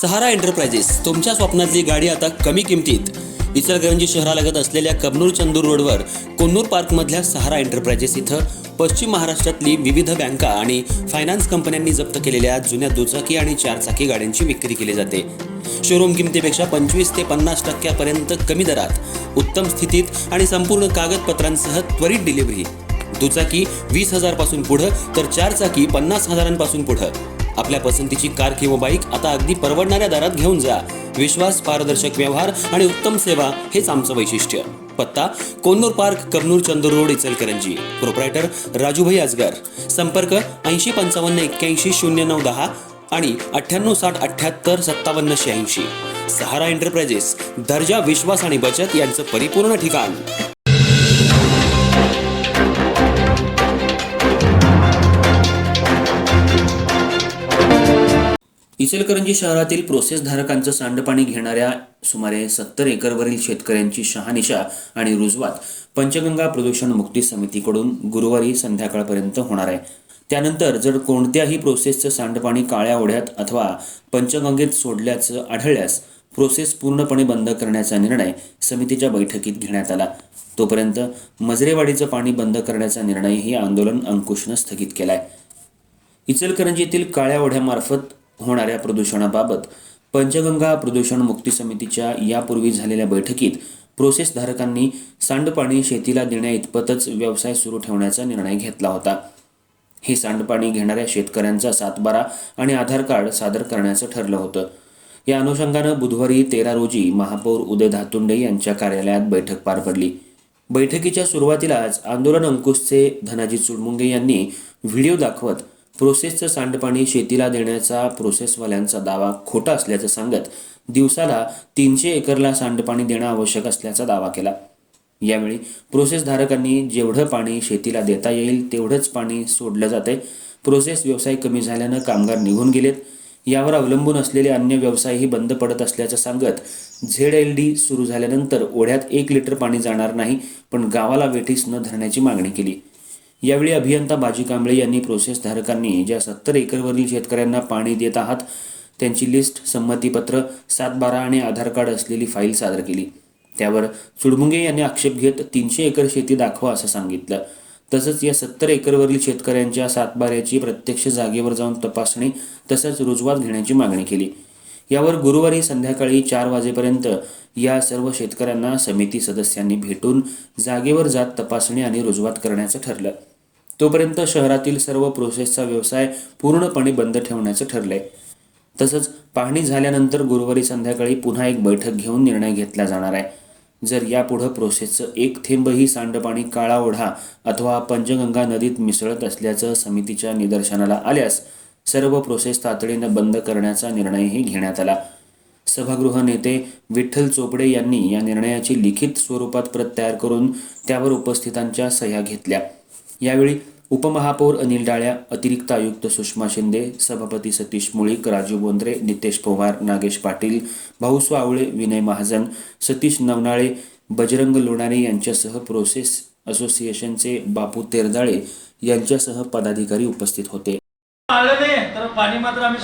सहारा enterprises तुमच्या स्वप्नातली गाडी आता कमी किमतीत. इचलकरंजी शहरालगत असलेल्या कबनूर चंदूर रोडवर कोन्नूर पार्कमधल्या सहारा एंटरप्राइजेस इथं पश्चिम महाराष्ट्रातली विविध बँका आणि फायनान्स कंपन्यांनी जप्त केलेल्या जुन्या दुचाकी आणि चारचाकी गाड्यांची विक्री केली जाते. शोरूम किमतीपेक्षा 25 ते 50% कमी दरात, उत्तम स्थितीत आणि संपूर्ण कागदपत्रांसह त्वरित डिलिव्हरी. दुचाकी 20,000 पासून पुढे तर चारचाकी 50,000 पुढे. आपल्या पसंतीची कार किंवा बाईक आता अगदी परवडणाऱ्या दरात घेऊन जा. विश्वास, पारदर्शक व्यवहार आणि उत्तम सेवा हेच आमचं वैशिष्ट्य. पत्ता Konnur park, Kabnur Chandur road, Ichalkaranji. Proprietor Rajubhai Ajgar. संपर्क 8055810910 आणि 9860785786. सहारा एंटरप्राइजेस, दर्जा, विश्वास आणि बचत यांचं परिपूर्ण ठिकाण. इचलकरंजी शहरातील प्रोसेसधारकांचं सांडपाणी घेणाऱ्या सुमारे 70 एकरवरील शेतकऱ्यांची शहानिशा आणि रुजवात पंचगंगा प्रदूषण मुक्ती समितीकडून गुरुवारी संध्याकाळपर्यंत होणार आहे. त्यानंतर जर कोणत्याही प्रोसेसचं सांडपाणी काळ्या ओढ्यात अथवा पंचगंगेत सोडल्याचं आढळल्यास प्रोसेस पूर्णपणे बंद करण्याचा निर्णय समितीच्या बैठकीत घेण्यात आला. तोपर्यंत मजरेवाडीचं पाणी बंद करण्याचा निर्णयही आंदोलन अंकुशनं स्थगित केलाय. इचलकरंजीतील काळ्या ओढ्यामार्फत होणाऱ्या प्रदूषणाबाबत पंचगंगा प्रदूषण मुक्ती समितीच्या यापूर्वी झालेल्या बैठकीत प्रोसेसधारकांनी सांडपाणी शेतीला देण्याइतपतच व्यवसाय सुरू ठेवण्याचा निर्णय घेतला होता. हे सांडपाणी घेणाऱ्या शेतकऱ्यांचा 7/12 आणि आधार कार्ड सादर करण्याचं ठरलं होतं. या अनुषंगानं बुधवारी 13 रोजी महापौर उदय धातुंडे यांच्या कार्यालयात बैठक पार पडली. बैठकीच्या सुरुवातीलाच आंदोलन अंकुशचे धनाजी चुडमुंगे यांनी व्हिडिओ दाखवत प्रोसेसचं सांडपाणी शेतीला देण्याचा प्रोसेसवाल्यांचा दावा खोटा असल्याचं सांगत दिवसाला 300 एकरला सांडपाणी देणं आवश्यक असल्याचा दावा केला. यावेळी प्रोसेसधारकांनी जेवढं पाणी शेतीला देता येईल तेवढंच पाणी सोडलं जाते. प्रोसेस व्यवसाय कमी झाल्यानं कामगार निघून गेलेत. यावर अवलंबून असलेले अन्य व्यवसायही बंद पडत असल्याचं सांगत ZLD सुरू झाल्यानंतर ओढ्यात 1 लिटर पाणी जाणार नाही, पण गावाला वेठीस न धरण्याची मागणी केली. यावेळी अभियंता बाजी कांबळे यांनी प्रोसेसधारकांनी ज्या 70 एकरवरील शेतकऱ्यांना पाणी देत आहात त्यांची लिस्ट, संमतीपत्र, 7/12 आणि आधार कार्ड असलेली फाईल सादर केली. त्यावर चुडमुंगे यांनी आक्षेप घेत 300 एकर शेती दाखवा असं सांगितलं. तसंच या 70 एकरवरील शेतकऱ्यांच्या 7/12ची प्रत्यक्ष जागेवर जाऊन तपासणी तसंच रुजवात घेण्याची मागणी केली. यावर गुरुवारी संध्याकाळी 4 वाजेपर्यंत या सर्व शेतकऱ्यांना समिती सदस्यांनी भेटून जागेवर जात तपासणी आणि रुजवात करण्याचं ठरलं. तोपर्यंत शहरातील सर्व प्रोसेसचा व्यवसाय पूर्णपणे बंद ठेवण्याचं ठरलंय. तसंच पाहणी झाल्यानंतर गुरुवारी संध्याकाळी पुन्हा एक बैठक घेऊन निर्णय घेतला जाणार आहे. जर यापुढं प्रोसेसचं एक थेंबही सांडपाणी काळा ओढा अथवा पंचगंगा नदीत मिसळत असल्याचं समितीच्या निदर्शनाला आल्यास सर्व प्रोसेस तातडीनं बंद करण्याचा निर्णयही घेण्यात आला. सभागृह नेते विठ्ठल चोपडे यांनी या निर्णयाची लिखित स्वरूपात प्रत तयार करून त्यावर उपस्थितांच्या सह्या घेतल्या. यावेळी उपमहापौर अनिल डाळ्या, अतिरिक्त आयुक्त सुषमा शिंदे, सभापती सतीश मुळीक, राजू बोंद्रे, नितेश पवार, नागेश पाटील, भाऊसू आवळे, विनय महाजन, सतीश नवनाळे, बजरंग लोणारे यांच्यासह प्रोसेस असोसिएशनचे बापू तेरदाळे यांच्यासह पदाधिकारी उपस्थित होते. आलं नाही तर पाणी मात्र आम्ही